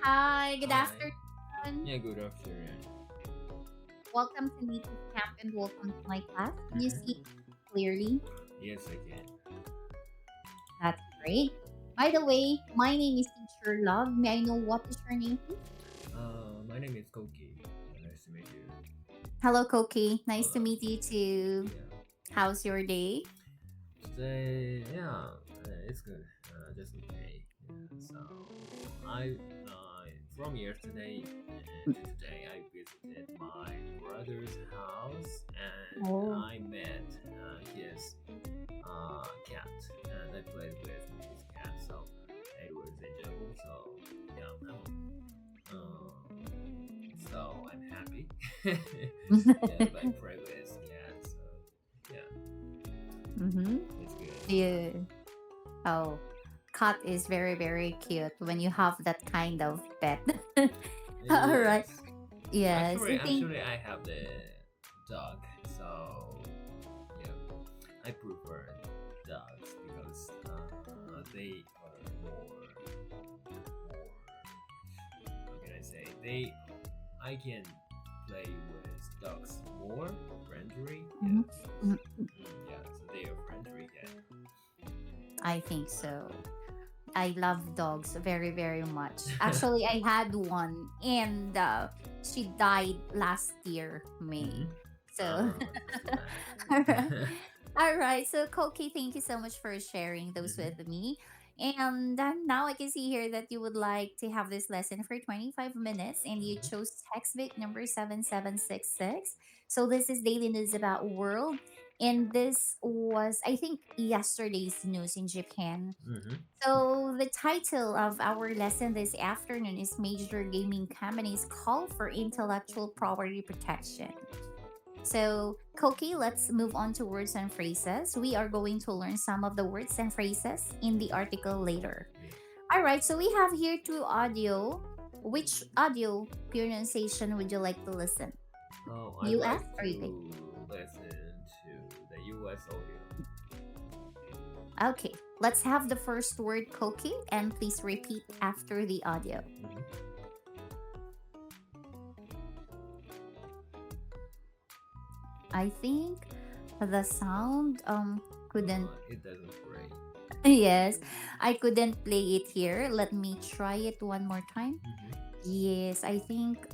Hi, good Hi. afternoon. Yeah, good afternoon. Welcome to Native Camp and welcome to my class. Can you see Mm-hmm. clearly? Yes, I can. That's great. By the way, my name is Teacher Love. May I know what is your name, please? My name is Koki. Nice to meet you. Hello, Koki. Nice to Hello. meet you too. Yeah. How's your day? Today, it's good. Just okay. Yeah. So, I from yesterday to today, I visited my brother's house and Oh, I met his cat and I played with his cat. So it was enjoyable. So yeah, I'm happy. Yeah, by progress. Yeah, so yeah, mm-hmm. it's good. Yeah. Oh, cat is very, very cute when you have that kind of pet. All right. Yes, Yes, I think. actually, I have the dog. So yeah, I prefer dogs because they are more. How can I say? I can play with dogs more friendly. Mhm. Yeah, because Mhm. yeah, so they are friendly. Yeah. I think so. I love dogs very, very much. Actually, I had one and she died last year, May. Mm-hmm. So, That's too all right. bad. All right. So, Koki, thank you so much for sharing those Mm-hmm. with me. And now I can see here that you would like to have this lesson for 25 minutes and you Mm-hmm. chose textbook number 7766. So, this is daily news about world. And this was, I think, yesterday's news in Japan. Mm-hmm. So, the title of our lesson this afternoon is Major Gaming Companies Call for Intellectual Property Protection. So, Koki, let's move on to words and phrases. We are going to learn some of the words and phrases in the article later. Yeah. All right, so we have here two audio. Which audio pronunciation would you like to listen? I'd US like or UK? to listen to the U.S. audio. Okay, let's have the first word, Koki, and please repeat after the audio. Mm-hmm. I think the sound couldn't. It doesn't break. Yes, I couldn't play it here. Let me try it one more time. Mm-hmm. Yes, I think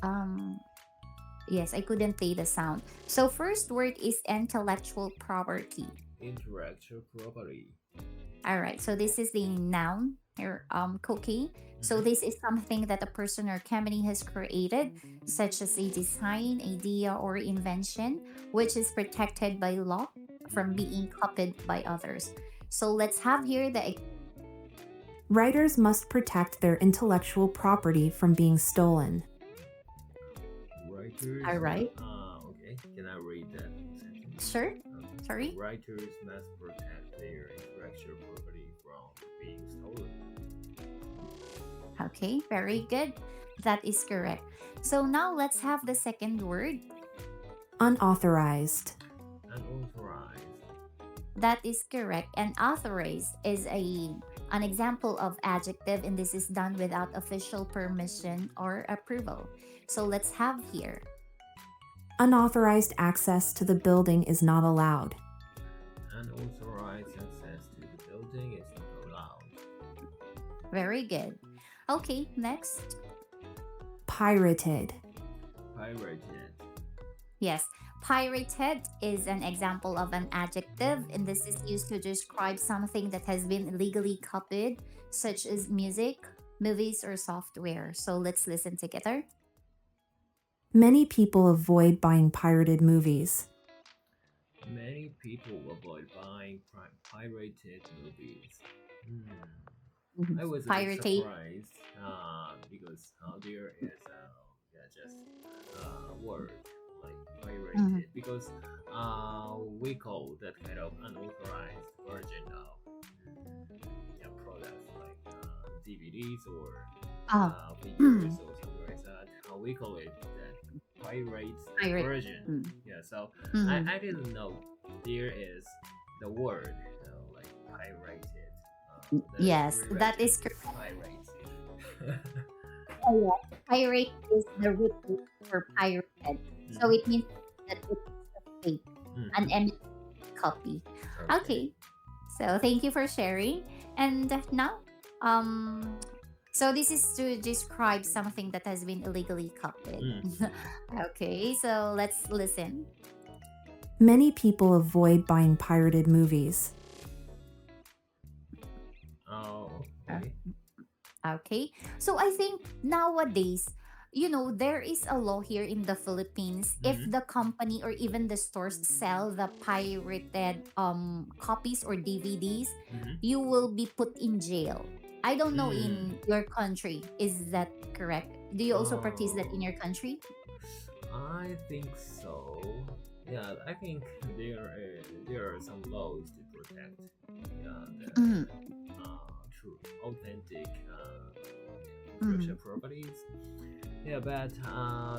yes, I couldn't play the sound. So first word is intellectual property. Intellectual property. All right. So this is the noun or cookie. So Mm-hmm. this is something that a person or company has created, such as a design, idea, or invention, which is protected by law from Mm-hmm. being copied by others. So let's have here the. Writers must protect their intellectual property from being stolen. Writers. All right. Okay. Can I read that sentence? Sure. So Sorry. writers must protect their intellectual property from being stolen. Okay. Very good. That is correct. So now let's have the second word. Unauthorized. Unauthorized. That is correct. And authorized is a an example of adjective, and this is done without official permission or approval. So let's have here. Unauthorized access to the building is not allowed. Unauthorized access to the building is not allowed. Very good. Okay, next. Pirated. Pirated. Yes, pirated is an example of an adjective, and this is used to describe something that has been illegally copied, such as music, movies, or software. So let's listen together. Many people avoid buying pirated movies. Many people avoid buying pirated movies. Hmm. Mhm. I was a bit Pirated. surprised because there is yeah, just word like Mhm. pirated because we call that kind of unauthorized version of yeah, products like DVDs or Oh, figures or something like that. We call it that pirate pirate. version. Mm. Yeah, so Mhm. I didn't know there is the word like pirated. That is Yes, that related is to correct. pirates. Oh, yeah. Pirate is the root word for pirated. So Hmm. it means that it is a fake, an Hmm. empty copy. Okay. Okay. So thank you for sharing. And now, um, so this is to describe something that has been illegally copied. Hmm. Okay, so let's listen. Many people avoid buying pirated movies. Oh, Uh, okay. Okay, so I think nowadays, there is a law here in the Philippines. If Hmm. the company or even the stores sell the pirated copies or DVDs, Hmm. you will be put in jail. I don't know in Mm. your country. Is that correct? Do you also practice that in Oh, your country? I think so. Yeah, I think there are some laws to protect Mm, true authentic intellectual mm, properties. Yeah, but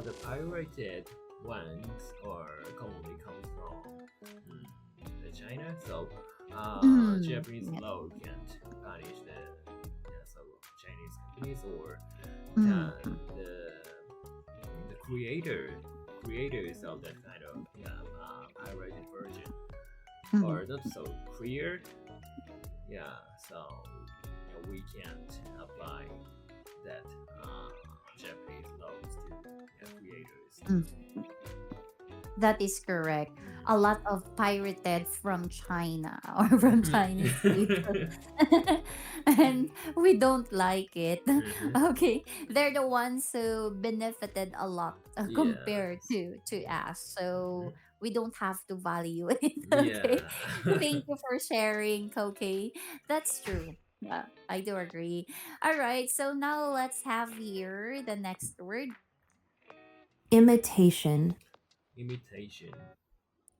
the pirated ones are commonly come from the China, so mm. Japanese Yeah. law can't punish the so Chinese companies or Mm, can the creators of that kind of pirated version mm. are not so clear. Yeah, so we can't apply that Japanese laws to creators. Mm. That is correct. A Mm. lot of pirated from China or from Chinese people. And we don't like it. Mhm. Okay. They're the ones who benefited a lot compared Yes. to us. Mhm. So we don't have to value it. Okay. Yeah. Thank you for sharing, Koke. That's true. Yeah, I do agree. All right. So now let's have here the next word. Imitation. Imitation.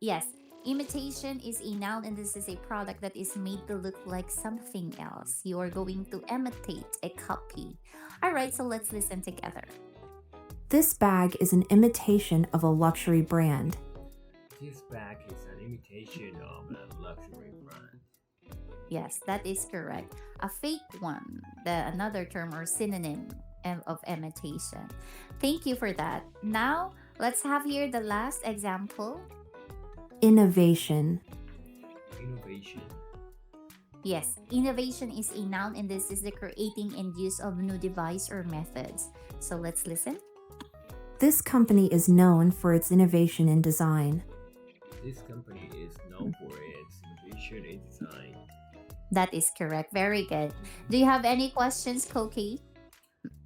Yes, imitation is a noun and this is a product that is made to look like something else. You are going to imitate a copy. All right, so let's listen together. This bag is an imitation of a luxury brand. This bag is an imitation of a luxury brand. Yes, that is correct. A fake one, another term or synonym of imitation. Thank you for that. Now, let's have here the last example. Innovation. Innovation. Yes, innovation is a noun and this is the creating and use of new device or methods. So let's listen. This company is known for its innovation in design. This company is known for its innovation in design. That is correct. Very good. Do you Mhm. have any questions, Koki?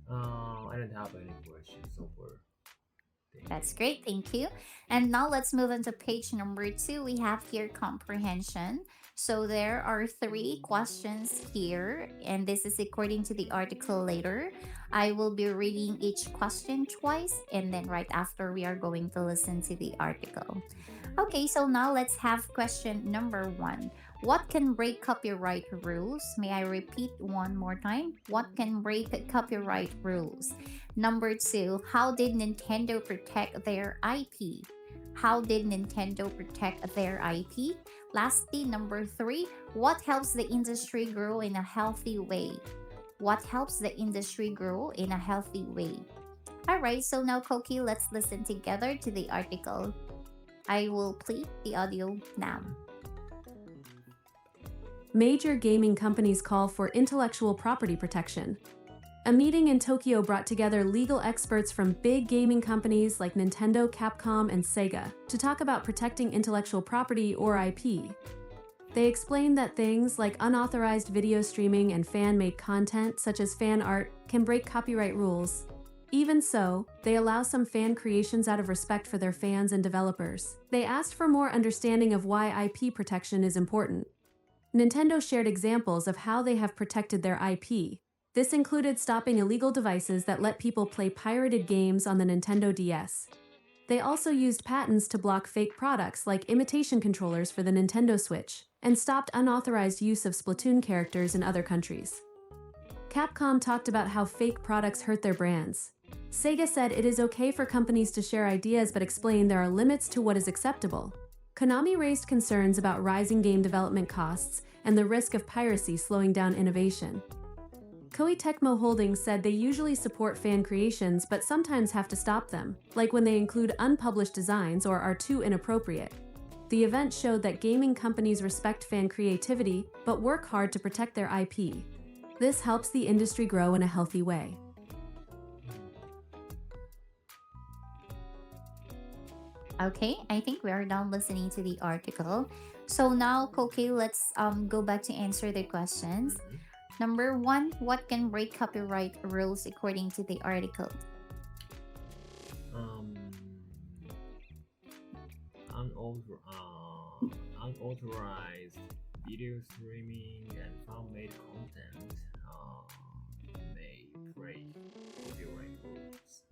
I don't have any questions so far. Thank you. That's great. Thank you. And now let's move on to page number 2. We have here comprehension. So there are 3 questions here, and this is according to the article later. I will be reading each question twice, and then right after, we are going to listen to the article. Mhm. Okay, so now let's have question number 1. What can break copyright rules? May I repeat one more time? What can break copyright rules? Number 2, how did Nintendo protect their IP? How did Nintendo protect their IP? Lastly, number 3, what helps the industry grow in a healthy way? What helps the industry grow in a healthy way? All right, so now, Koki, let's listen together to the article. I will play the audio now. Mhm. Major gaming companies call for intellectual property protection. A meeting in Tokyo brought together legal experts from big gaming companies like Nintendo, Capcom, and Sega to talk about protecting intellectual property or IP. They explained that things like unauthorized video streaming and fan-made content, such as fan art, can break copyright rules. Even so, they allow some fan creations out of respect for their fans and developers. They asked for more understanding of why IP protection is important. Nintendo shared examples of how they have protected their IP. This included stopping illegal devices that let people play pirated games on the Nintendo DS. They also used patents to block fake products like imitation controllers for the Nintendo Switch, and stopped unauthorized use of Splatoon characters in other countries. Capcom talked about how fake products hurt their brands. Sega said it is okay for companies to share ideas but explained there are limits to what is acceptable. Konami raised concerns about rising game development costs and the risk of piracy slowing down innovation. Koei Tecmo Holdings said they usually support fan creations but sometimes have to stop them, like when they include unpublished designs or are too inappropriate. The event showed that gaming companies respect fan creativity but work hard to protect their IP. This helps the industry grow in a healthy way. Okay, I think we are done listening to the article. So now, Koki, let's go back to answer the questions. Mhm. Number one, what can break copyright rules according to the article? Um, unauthorized video streaming and fan-made content may break copyright rules.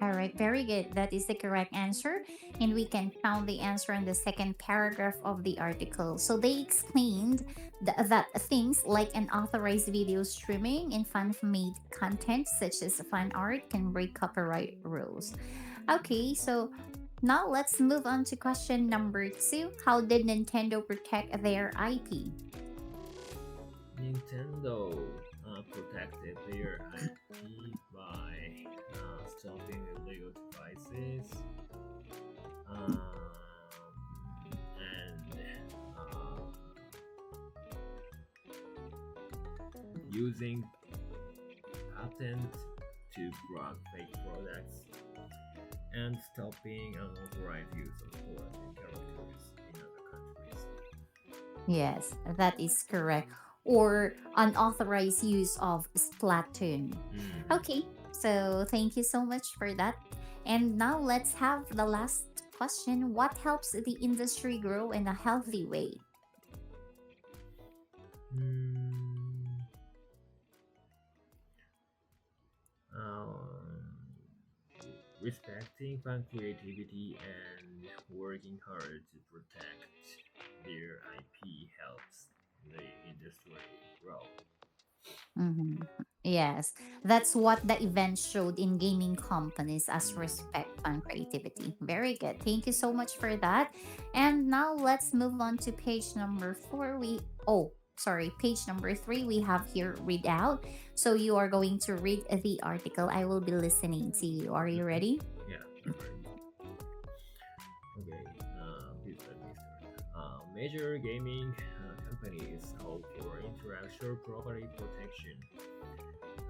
All right, very good. That is the correct answer. And we can found the answer in the second paragraph of the article. So they explained that things like unauthorized video streaming and fan made content, such as fan art, can break copyright rules. Okay, so now let's move on to question number two. How did Nintendo protect their IP? Nintendo protected their IP by stopping illegal devices um, and using patents to block fake products and stopping unauthorized use of words and characters in other countries. Yes, that is correct. Or unauthorized use of Splatoon. Mhm. Okay, so thank you so much for that. And now let's have the last question. What helps the industry grow in a healthy way? Mm, um, respecting fan creativity and working hard to protect their IP helps the industry grow. Mhm. Yes, that's what the event showed in gaming companies as Mm, respect and creativity. Very good. Thank you so much for that. And now let's move on to page number four. Sorry, page number three. We have here read out. So you are going to read the article. I will be listening to you. Are you mhm. ready? Yeah, I'm ready. Okay, please let me start. Major gaming companies call for intellectual property protection.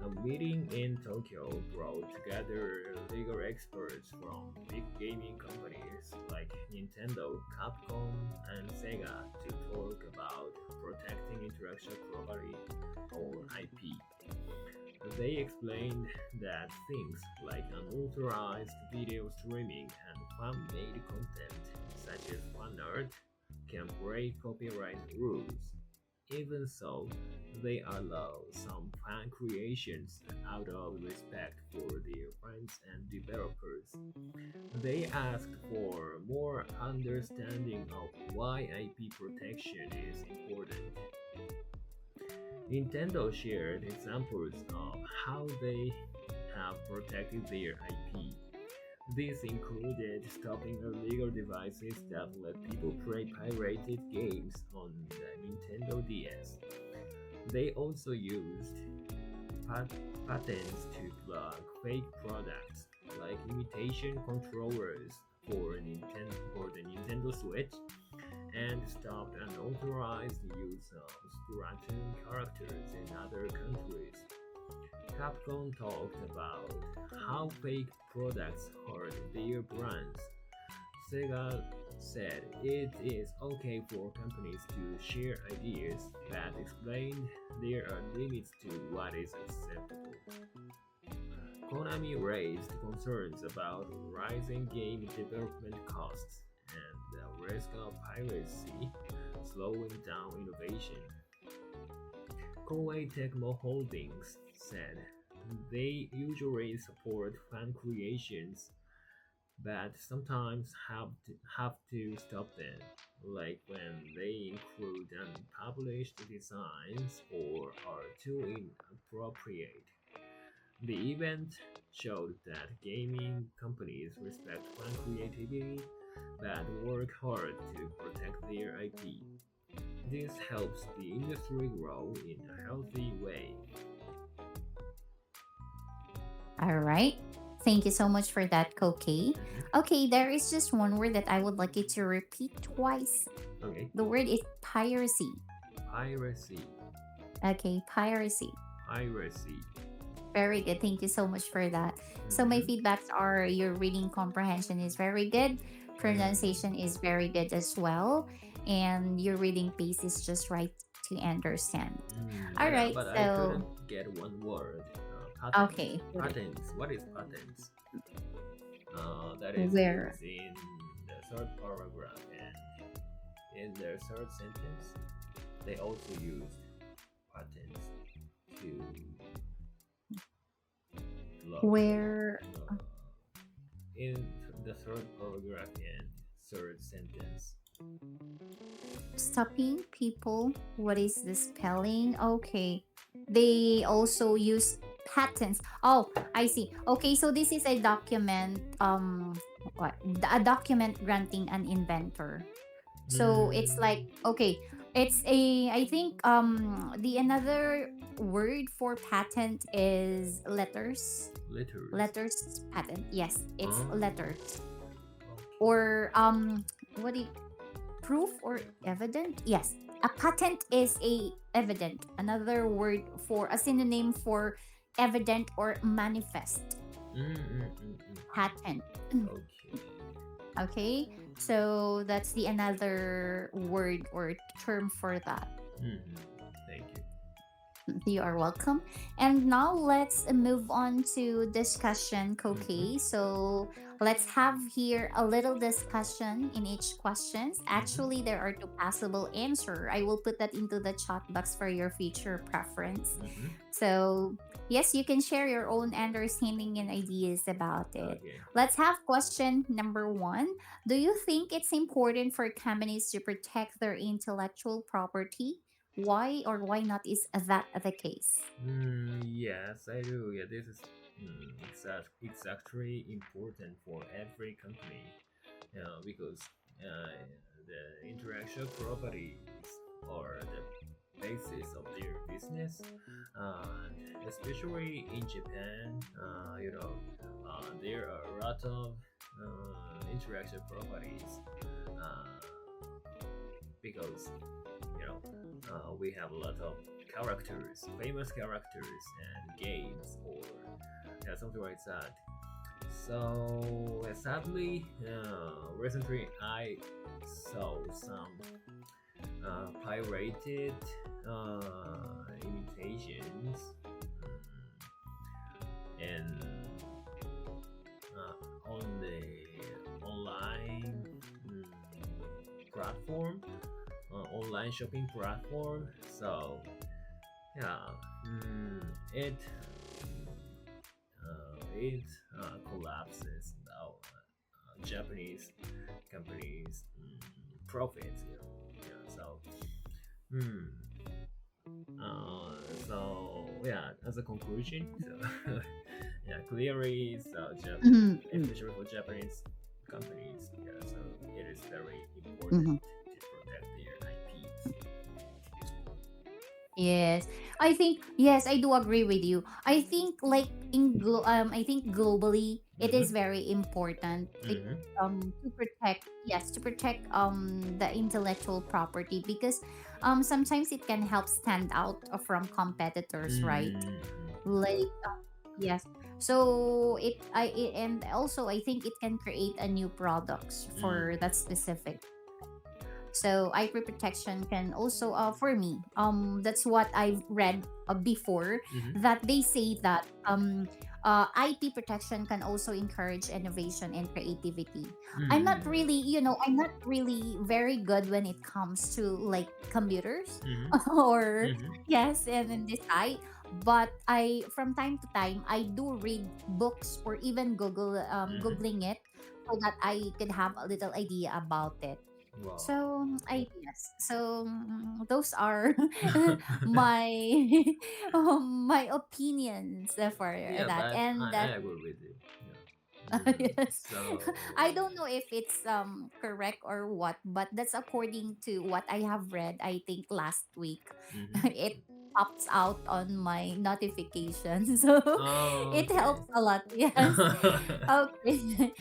A meeting in Tokyo brought together legal experts from big gaming companies like Nintendo, Capcom, and Sega to talk about protecting intellectual property or IP. They explained that things like unauthorized video streaming and fan-made content, such as fan art, can break copyright rules. Even so, they allow some fan creations out of respect for their fans and developers. They asked for more understanding of why IP protection is important. Nintendo shared examples of how they have protected their IP. This included stopping illegal devices that let people play pirated games on the Nintendo DS. They also used pat- patents to block fake products like imitation controllers for the Nintendo Switch and stopped unauthorized use of Splatoon characters in other countries. Capcom talked about how fake products hurt their brands. Sega said it is okay for companies to share ideas, but explained there are limits to what is acceptable. Konami raised concerns about rising game development costs and the risk of piracy slowing down innovation. Koei Tecmo Holdings said they usually support fan creations but sometimes have to stop them, like when they include unpublished designs or are too inappropriate. The event showed that gaming companies respect fan creativity but work hard to protect their IP. This helps the industry grow in a healthy way. All right. Thank you so much for that, Koki. Hmm. Okay, there is just one word that I would like you to repeat twice. Okay. The word is piracy. Piracy. Okay, piracy. Piracy. Very good. Thank you so much for that. So my Hmm. feedbacks are your reading comprehension is very good, pronunciation is very good as well, and your reading pace is just right to understand. All Yeah, right. but I So couldn't get one word. Patents. okay, Patents. What is patents? That is where used in the third paragraph and in the third sentence. They also use patents to locate where in the third paragraph and third sentence. stopping people. What is the spelling? Okay. They also use patents. Oh, I see. Okay, so this is a document what a document granting an inventor. So it's Mm, like okay, it's a I think the another word for patent is letters. letters. Letters patent. Yes, it's Oh, letters. okay. Or what do you, proof or evident? Yes. A patent is a evident. Another word for a synonym for evident or manifest. Patent. Okay. Okay. So that's the another word or term for that. Mm-hmm. Thank you. You are welcome. And now let's move on to discussion, Koki. Mm-hmm. So let's have here a little discussion in each questions. Actually, Mm-hmm. there are two possible answer. I will put that into the chat box for your future preference. Mm-hmm. So yes, you can share your own understanding and ideas about it. Okay. Let's have question number one. Do you think it's important for companies to protect their intellectual property? Why or why not is that the case? Yes, I do. Yeah, this is it's actually important for every company because uh, the intellectual properties are the basis of their business, especially in Japan. There are a lot of intellectual properties because we have a lot of characters, famous characters, and games or yeah, something like that. So sadly, recently I saw some pirated imitations and on the online platform, online shopping platform. So yeah, it it collapses Japanese companies' profits. Yeah. Hmm. So yeah, as a conclusion, so yeah, clearly, Mhm, mm, especially for Japanese companies, yeah, so it is very important mhm. to protect their IPs. Yes, I think yes, I do agree with you. I think like I think globally it is Mm-hmm. very important Mm-hmm. to protect yes to protect the intellectual property because sometimes it can help stand out from competitors, right? Mm-hmm. Like yes. So and also I think it can create a new products for that Mm-hmm. specific. So IP protection can also for me that's what I've read before, Mm-hmm. that they say that IP protection can also encourage innovation and creativity. Mm-hmm. I'm not really very good when it comes to like computers Mm-hmm. or Mm-hmm. yes, and in this side, but I from time to time I do read books or even Mm-hmm. googling it so that I could have a little idea about it. Wow. So I yes. So those are my my opinions for Yeah, that, but and I that agree with you. Yeah. yes. So I don't know if it's correct or what, but that's according to what I have read. I think last week, mm-hmm. it. pops out on my notification. So Oh, it okay. helps a lot. Yes. Okay.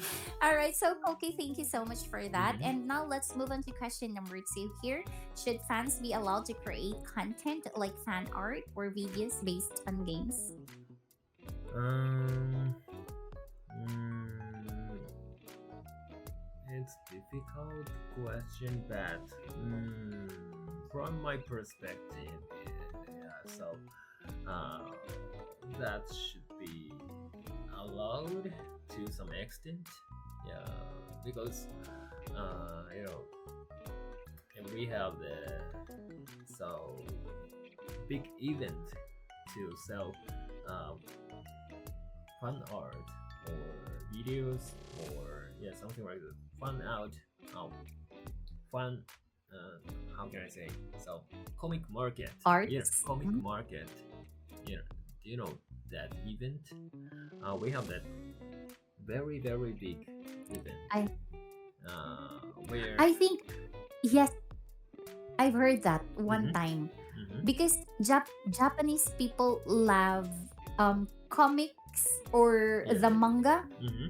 All right. So, Koki, thank you so much for that. Mhm. And now let's move on to question number two here. Should fans be allowed to create content like fan art or videos based on games? Um, mm, it's difficult question, but from my perspective, yeah, so uh, that should be allowed to some extent. Yeah, because you know, if we have the so big event to sell um, fun art or videos or yeah something like that fun out um, fun how can I say so comic market, yeah, Arts? comic Mhm. market, you know, do you know that event, we have that very big event I where I think yes, I've heard that one mm-hmm, time mm-hmm, because Japanese people love comics or yeah, the manga mm-hmm,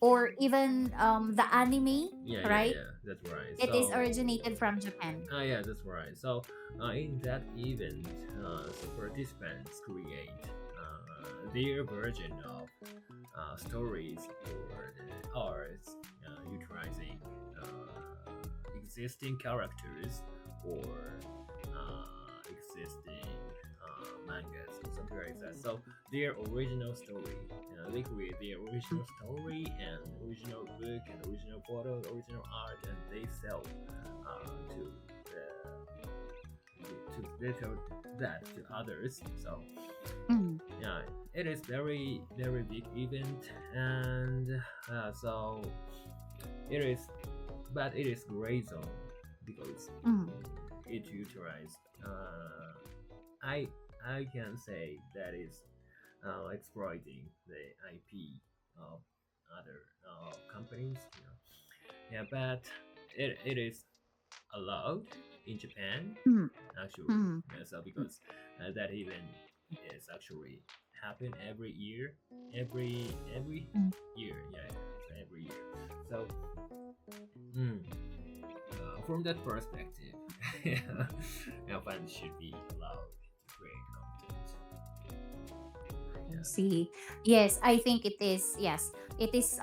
or even the anime, right? yeah, that's right. It is So originated from Japan. yeah, that's right. So in that event, so participants create their version of stories or the arts, utilizing existing characters or existing mangas or something like that. So their original story, they create their original story and original book and original photo, original art, and they sell to they tell that to others. So Mm, yeah, it is very big event, and so it is, but it is gray zone because mm, it utilized. I I can say that is exploiting the IP of other companies. You know. Yeah, but it is allowed in Japan mm, actually. mm, Yeah, so because that event is actually happen every year, every mm. year, yeah, so every year. So mm, from that perspective, yeah, fans should be allowed to create content. I Yeah. see. Yes, I think it is. Yes, it is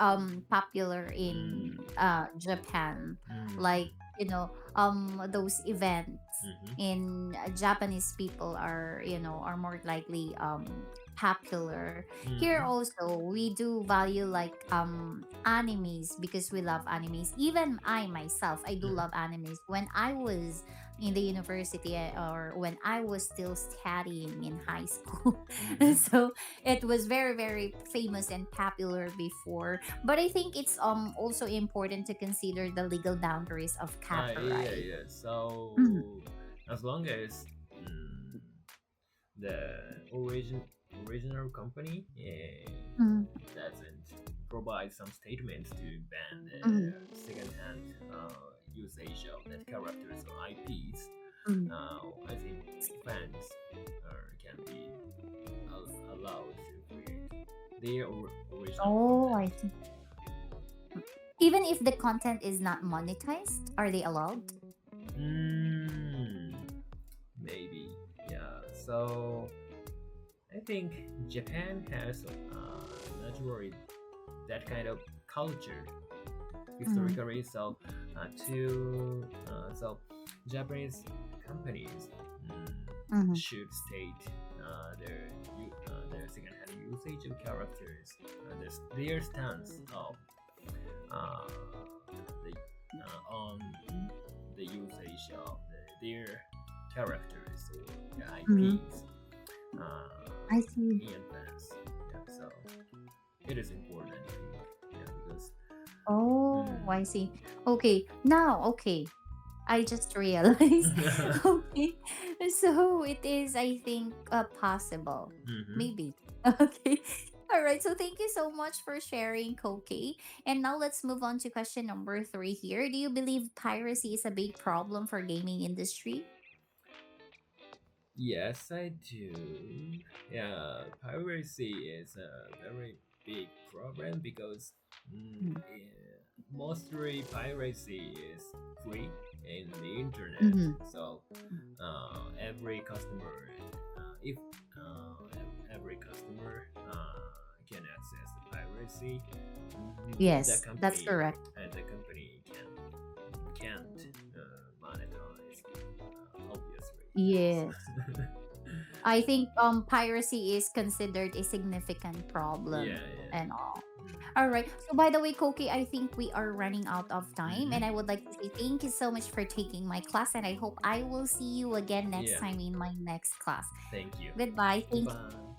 popular Mm, in Japan. mm, Like, those events mm-hmm, in Japanese people are, are more likely popular. Here mm-hmm, also we do value like animes because we love animes. Even I myself, I do mm-hmm, love animes. When I was in the university or when I was still studying in high school. mm-hmm. So it was very very famous and popular before, but I think it's also important to consider the legal boundaries of Yeah, copyright. yeah. Mhm, So as long as the origin original company mhm, doesn't provide some statements to ban mhm, the second-hand usage of that characters or IPs, mhm. I think fans can be allowed to create their original Oh, I content. see. Even if the content is not monetized, are they allowed? Mm, maybe, yeah. So I think Japan has naturally that kind of culture Mm-hmm. historically. So to so Japanese companies mm, Mm-hmm. should state their second-hand usage of characters, their stance of uh, the on the usage of their characters or the Mm-hmm. IPs I see. in advance. Yeah, so it is important, I think. Yeah, because Oh, I mm, see. Okay, now, okay. I just realized. Okay. So it is, I think, possible. hmm. Maybe. Okay. All right. So thank you so much for sharing, Koki. And now let's move on to question number three here. Do you believe piracy is a big problem for gaming industry? Yes, I do. Yeah, piracy is a very big problem because mostly piracy is free in the internet. Mm-hmm. So every customer, if every customer can access the piracy, Yes, that's correct. the company can't monetize, obviously. Yes. Yes. I think piracy is considered a significant Yeah, problem yeah. and all. All right. So by the way, Koki, I think we are running out of time Mm-hmm. and I would like to say thank you so much for taking my class and I hope I will see you again next Yeah. time in my next class. Thank you. Goodbye. Thank Goodbye.